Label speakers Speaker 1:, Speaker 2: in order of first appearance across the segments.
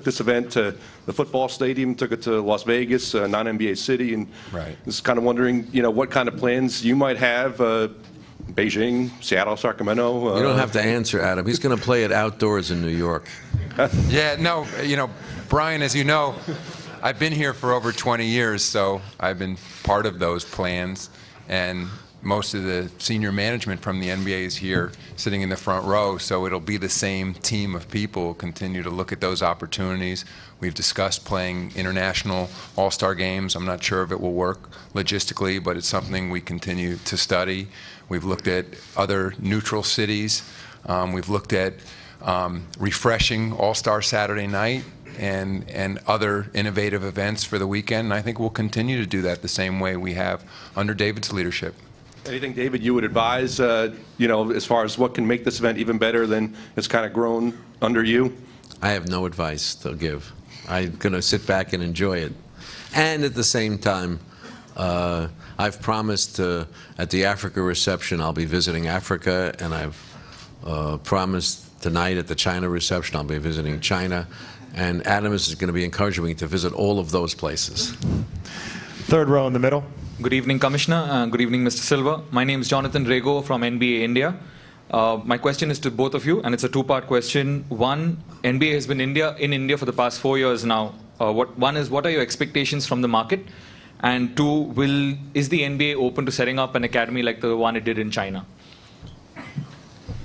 Speaker 1: this event to the football stadium, took it to Las Vegas, a non-NBA city, and just kind of wondering, what kind of plans you might have. Beijing, Seattle, Sacramento.
Speaker 2: You don't have to answer, Adam. He's going to play it outdoors in New York.
Speaker 3: Yeah, no, Brian, as you know, I've been here for over 20 years, so I've been part of those plans, and most of the senior management from the NBA is here sitting in the front row, so it'll be the same team of people who continue to look at those opportunities. We've discussed playing international all-star games. I'm not sure if it will work logistically, but it's something we continue to study. We've looked at other neutral cities. We've looked at refreshing All-Star Saturday night and other innovative events for the weekend. And I think we'll continue to do that the same way we have under David's leadership.
Speaker 1: Anything, David, you would advise, as far as what can make this event even better than it's kind of grown under you?
Speaker 2: I have no advice to give. I'm going to sit back and enjoy it. And at the same time, I've promised at the Africa reception I'll be visiting Africa, and I've promised tonight at the China reception I'll be visiting China. And Adam is going to be encouraging me to visit all of those places.
Speaker 4: Third row in the middle.
Speaker 5: Good evening, Commissioner. Good evening, Mr. Silva. My name is Jonathan Rego from NBA India. My question is to both of you, and it's a two-part question. One, NBA has been in India for the past 4 years now. One is, what are your expectations from the market? And two, is the NBA open to setting up an academy like the one it did in China?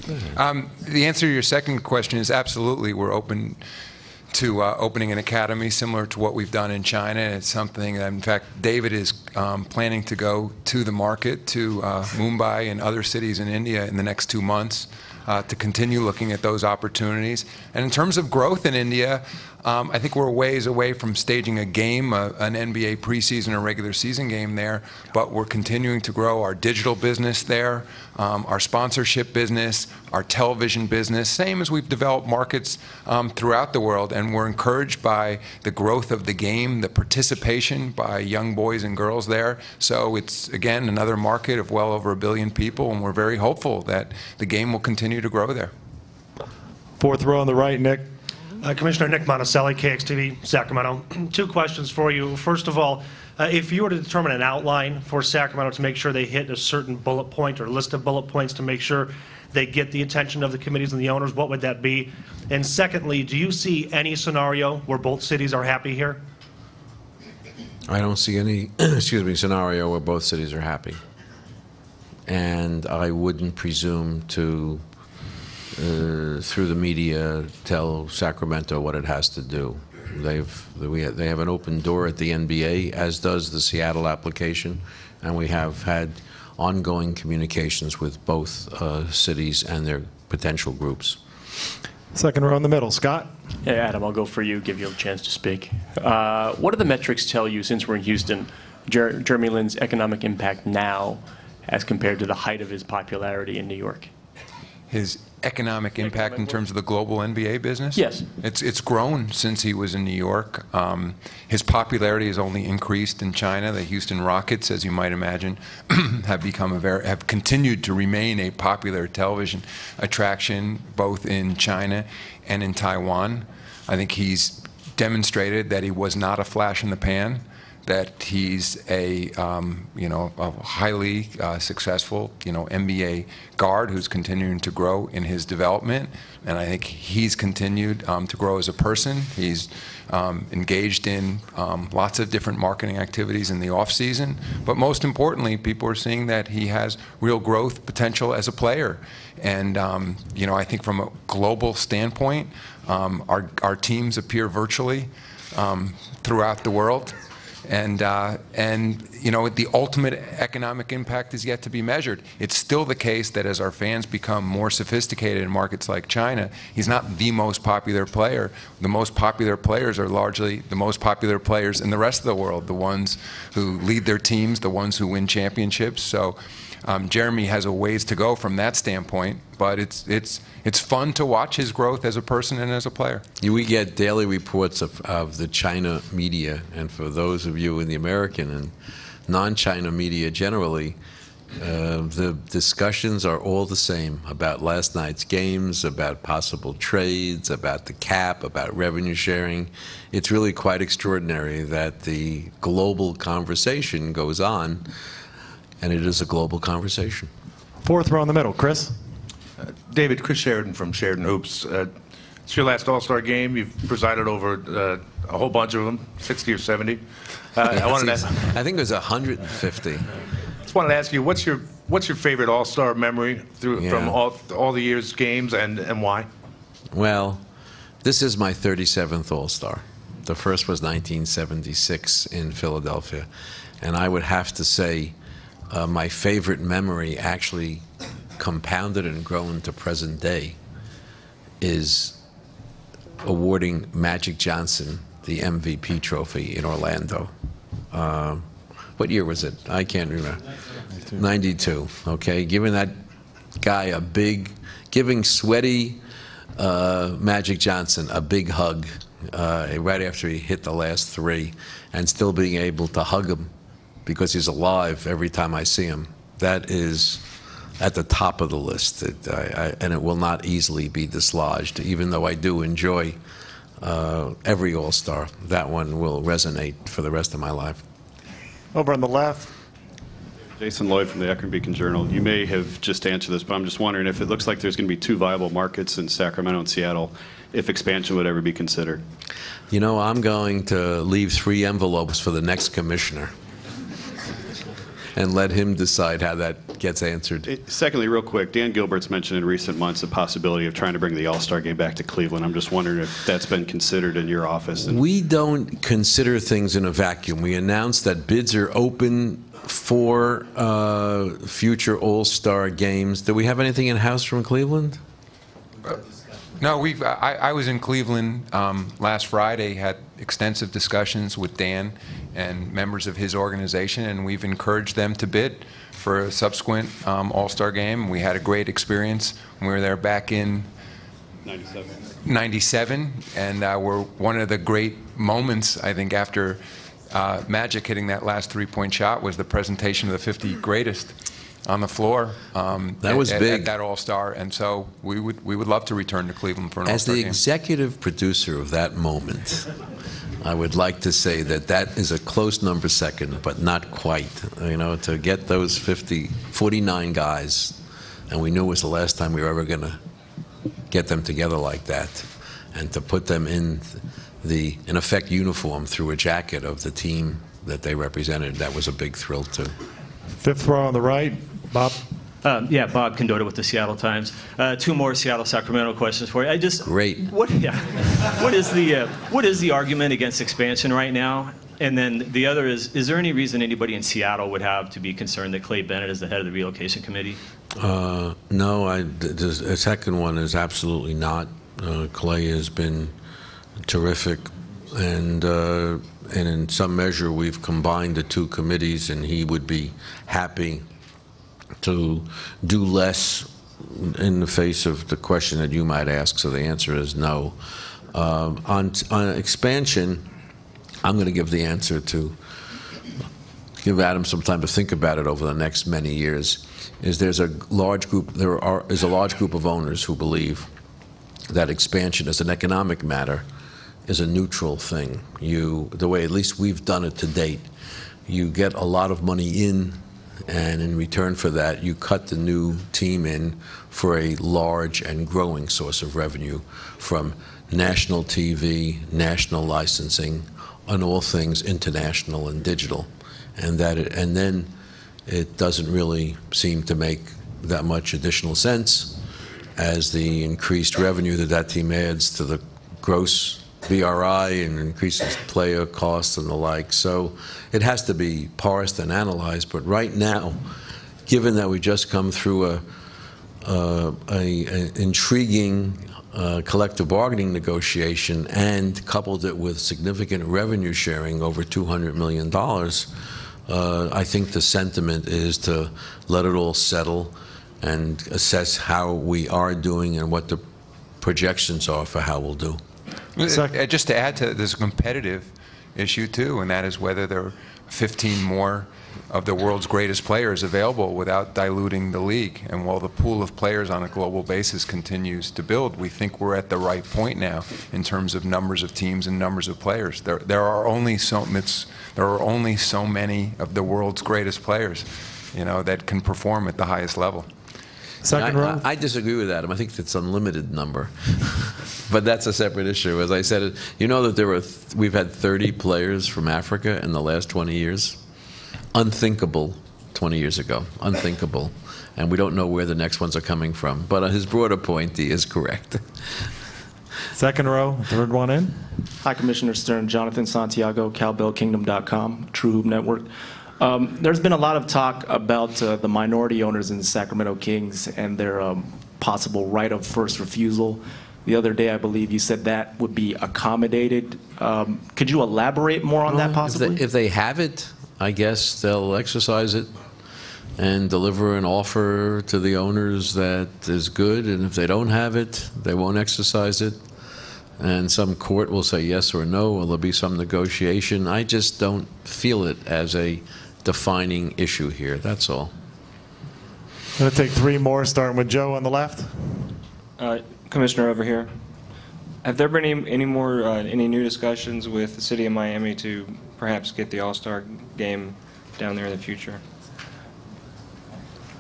Speaker 3: The answer to your second question is absolutely. We're open to opening an academy similar to what we've done in China. And it's something that, in fact, David is planning to go to the market, to Mumbai and other cities in India in the next 2 months to continue looking at those opportunities. And in terms of growth in India, I think we're ways away from staging a game, an NBA preseason or regular season game there, but we're continuing to grow our digital business there, our sponsorship business, our television business, same as we've developed markets throughout the world. And we're encouraged by the growth of the game, the participation by young boys and girls there. So it's, again, another market of well over 1 billion people, and we're very hopeful that the game will continue to grow there.
Speaker 4: Fourth row on the right, Nick.
Speaker 6: Commissioner Nick Monticelli, KXTV, Sacramento. 2 questions for you. First of all, if you were to determine an outline for Sacramento to make sure they hit a certain bullet point or list of bullet points to make sure they get the attention of the committees and the owners, what would that be? And secondly, do you see any scenario where both cities are happy here?
Speaker 2: I don't see any scenario where both cities are happy. And I wouldn't presume to through the media, tell Sacramento what it has to do. They have an open door at the NBA, as does the Seattle application, and we have had ongoing communications with both cities and their potential groups.
Speaker 4: Second row in the middle, Scott.
Speaker 7: Yeah, Adam, I'll go for you, give you a chance to speak. What do the metrics tell you, since we're in Houston, Jeremy Lin's economic impact now as compared to the height of his popularity in New York?
Speaker 3: His economic impact in terms of the global NBA business?
Speaker 7: Yes.
Speaker 3: It's grown since he was in New York. His popularity has only increased in China. The Houston Rockets, as you might imagine, have continued to remain a popular television attraction both in China and in Taiwan. I think he's demonstrated that he was not a flash in the pan, that he's a highly successful NBA guard who's continuing to grow in his development, and I think he's continued to grow as a person. He's engaged in lots of different marketing activities in the off season, but most importantly, people are seeing that he has real growth potential as a player. And I think from a global standpoint, our teams appear virtually throughout the world. And the ultimate economic impact is yet to be measured. It's still the case that as our fans become more sophisticated in markets like China, he's not the most popular player. The most popular players are largely the most popular players in the rest of the world, the ones who lead their teams, the ones who win championships. So Jeremy has a ways to go from that standpoint, but it's fun to watch his growth as a person and as a player.
Speaker 2: We get daily reports of the China media, and for those of you in the American and non-China media generally, The discussions are all the same about last night's games, about possible trades, about the cap, about revenue sharing. It's really quite extraordinary that the global conversation goes on, and it is a global conversation.
Speaker 4: Fourth row in the middle, Chris.
Speaker 8: David, Chris Sheridan from Sheridan Hoops. It's your last All-Star game. You've presided over a whole bunch of them, 60 or 70.
Speaker 2: I think it was 150.
Speaker 8: Just wanted to ask you, what's your favorite All-Star memory from all the years' games, and why?
Speaker 2: Well, this is my 37th All-Star. The first was 1976 in Philadelphia. And I would have to say my favorite memory, actually compounded and grown to present day, is awarding Magic Johnson the MVP trophy in Orlando. What year was it? I can't remember. 92. Okay, giving that guy giving sweaty Magic Johnson a big hug right after he hit the last three, and still being able to hug him because he's alive every time I see him. That is at the top of the list, and it will not easily be dislodged. Even though I do enjoy every All-Star, that one will resonate for the rest of my life.
Speaker 4: Over on the left.
Speaker 9: Jason Lloyd from the Akron Beacon Journal. You may have just answered this, but I'm just wondering if it looks like there's going to be two viable markets in Sacramento and Seattle, if expansion would ever be considered.
Speaker 2: You know, I'm going to leave 3 envelopes for the next commissioner and let him decide how that gets answered.
Speaker 9: Secondly, real quick, Dan Gilbert's mentioned in recent months the possibility of trying to bring the All-Star game back to Cleveland. I'm just wondering if that's been considered in your office.
Speaker 2: We don't consider things in a vacuum. We announced that bids are open for future All-Star games. Do we have anything in-house from Cleveland?
Speaker 3: No, I was in Cleveland last Friday, had extensive discussions with Dan and members of his organization, and we've encouraged them to bid for a subsequent All-Star game. We had a great experience when we were there back in 97, and we're one of the great moments, I think, after Magic hitting that last three-point shot was the presentation of the 50 greatest on the floor.
Speaker 2: That was big.
Speaker 3: At that All-Star, and so we would love to return to Cleveland for an All-Star game.
Speaker 2: As the executive producer of that moment, I would like to say that is a close number second, but not quite. You know, to get those 49 guys, and we knew it was the last time we were ever going to get them together like that, and to put them in effect, uniform through a jacket of the team that they represented, that was a big thrill too.
Speaker 4: Fifth row on the right, Bob.
Speaker 10: Bob Condota with the Seattle Times. 2 more Seattle-Sacramento questions for you.
Speaker 2: Great.
Speaker 10: What is the argument against expansion right now? And then the other is there any reason anybody in Seattle would have to be concerned that Clay Bennett is the head of the relocation committee?
Speaker 2: No, the second one is absolutely not. Clay has been terrific, and in some measure we've combined the 2 committees, and he would be happy to do less in the face of the question that you might ask, so the answer is no. On expansion, I'm going to give the answer to give Adam some time to think about it over the next many years. There is a large group of owners who believe that expansion as an economic matter is a neutral thing. The way at least we've done it to date, you get a lot of money in, and in return for that, you cut the new team in for a large and growing source of revenue from national TV, national licensing, on all things international and digital. And then it doesn't really seem to make that much additional sense as the increased revenue that team adds to the gross BRI and increases player costs and the like. So it has to be parsed and analyzed. But right now, given that we just come through an intriguing collective bargaining negotiation and coupled it with significant revenue sharing over $200 million, I think the sentiment is to let it all settle and assess how we are doing and what the projections are for how we'll do.
Speaker 3: Just to add to this competitive issue too, and that is whether there are 15 more of the world's greatest players available without diluting the league. And while the pool of players on a global basis continues to build, we think we're at the right point now in terms of numbers of teams and numbers of players. There are only so many of the world's greatest players, that can perform at the highest level.
Speaker 4: Second row.
Speaker 2: I disagree with Adam. I think it's unlimited number, but that's a separate issue. As I said, that we've had 30 players from Africa in the last 20 years. Unthinkable 20 years ago. Unthinkable, and we don't know where the next ones are coming from. But his broader point, he is correct.
Speaker 4: Second row, third one in.
Speaker 11: Hi, Commissioner Stern. Jonathan Santiago, CowbellKingdom.com, True Hoop Network. There's been a lot of talk about the minority owners in the Sacramento Kings and their possible right of first refusal. The other day, I believe you said that would be accommodated. Could you elaborate more on that possibly?
Speaker 2: If they have it, I guess they'll exercise it and deliver an offer to the owners that is good. And if they don't have it, they won't exercise it. And some court will say yes or no, or there'll be some negotiation. I just don't feel it as a defining issue here. That's all.
Speaker 4: I'm going to take three more, starting with Joe on the left.
Speaker 12: Commissioner over here. Have there been any new discussions with the city of Miami to perhaps get the All-Star game down there in the future?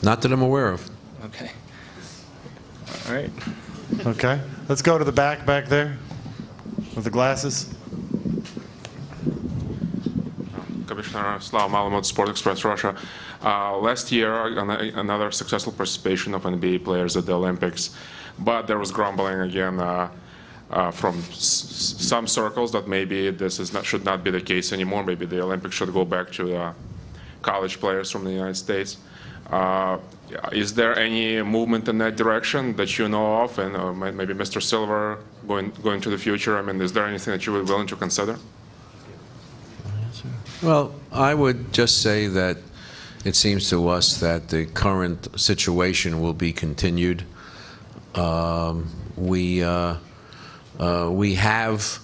Speaker 2: Not that I'm aware of.
Speaker 12: Okay. All right.
Speaker 4: Okay. Let's go to the back there with the glasses.
Speaker 13: Commissioner Slav Malamud, Sport Express Russia. Last year, another successful participation of NBA players at the Olympics, but there was grumbling again from some circles that maybe should not be the case anymore. Maybe the Olympics should go back to college players from the United States. Is there any movement in that direction that you know of, and maybe Mr. Silver going to the future? I mean, is there anything that you would be willing to consider?
Speaker 2: Well, I would just say that it seems to us that the current situation will be continued. We have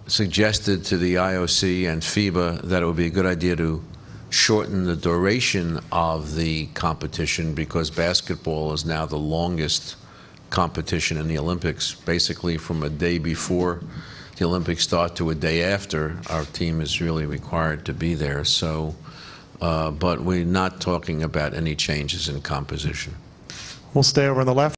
Speaker 2: suggested to the IOC and FIBA that it would be a good idea to shorten the duration of the competition, because basketball is now the longest competition in the Olympics. Basically, from a day before the Olympics start to a day after, our team is really required to be there. So, but we're not talking about any changes in composition.
Speaker 4: We'll stay over on the left.